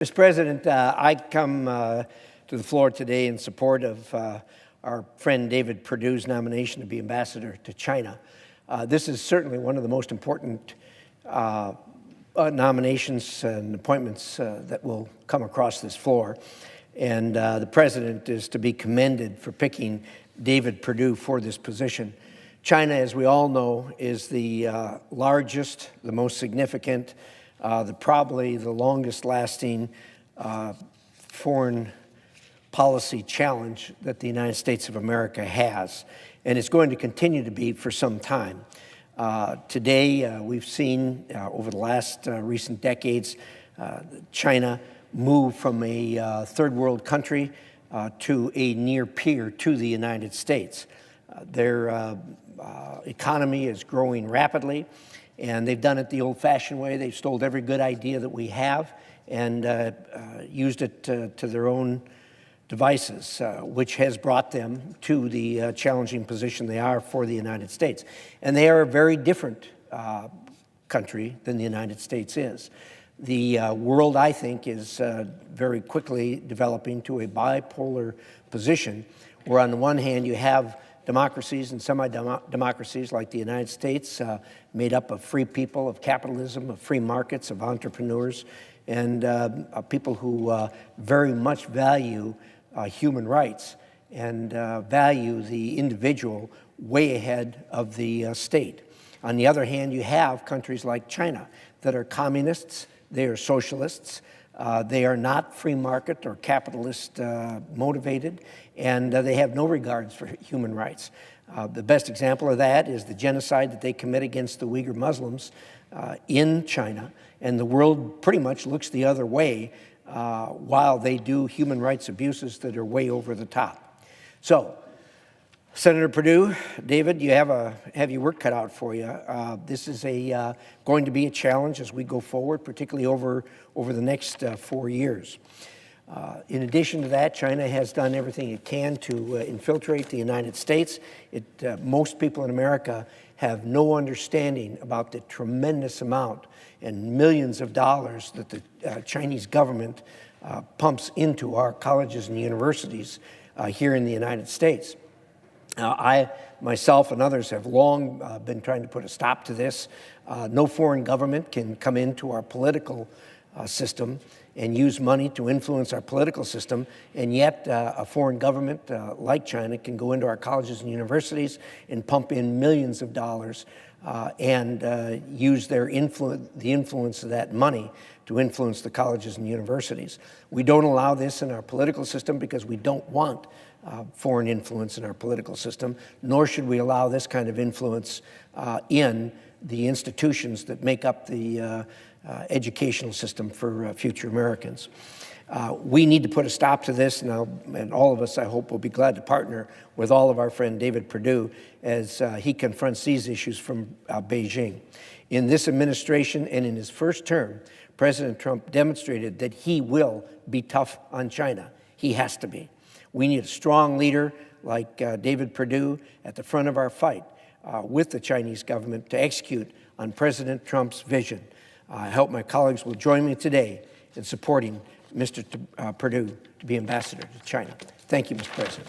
Mr. President, I come to the floor today in support of our friend David Perdue's nomination to be ambassador to China. This is certainly one of the most important nominations and appointments that will come across this floor. And the President is to be commended for picking David Perdue for this position. China, as we all know, is the largest, the most significant, probably the longest-lasting foreign policy challenge that the United States of America has, and it's going to continue to be for some time. Today, we've seen over the last recent decades, China move from a third world country to a near peer to the United States. Their economy is growing rapidly, and they've done it the old-fashioned way. They've stole every good idea that we have and used it to their own devices, which has brought them to the challenging position they are for the United States. And they are a very different country than the United States is. The world, I think, is very quickly developing to a bipolar position, where on the one hand you have democracies and semi-democracies like the United States, made up of free people, of capitalism, of free markets, of entrepreneurs, and people who very much value human rights and value the individual way ahead of the state. On the other hand, you have countries like China that are communists, they are socialists, they are not free market or capitalist motivated, and they have no regards for human rights. The best example of that is the genocide that they commit against the Uyghur Muslims in China, and the world pretty much looks the other way while they do human rights abuses that are way over the top. So, Senator Perdue, David, you have your work cut out for you. This is going to be a challenge as we go forward, particularly over the next 4 years. In addition to that, China has done everything it can to infiltrate the United States. Most people in America have no understanding about the tremendous amount and millions of dollars that the Chinese government pumps into our colleges and universities here in the United States. I, myself, and others have long been trying to put a stop to this. No foreign government can come into our political system and use money to influence our political system, and yet a foreign government like China can go into our colleges and universities and pump in millions of dollars and use the influence of that money to influence the colleges and universities. We don't allow this in our political system because we don't want foreign influence in our political system, nor should we allow this kind of influence in the institutions that make up the educational system for future Americans. We need to put a stop to this, and all of us, I hope, will be glad to partner with all of our friend David Perdue as he confronts these issues from Beijing. In this administration and in his first term, President Trump demonstrated that he will be tough on China. He has to be. We need a strong leader like David Perdue at the front of our fight with the Chinese government to execute on President Trump's vision. I hope my colleagues will join me today in supporting Mr. Perdue to be ambassador to China. Thank you, Mr. President.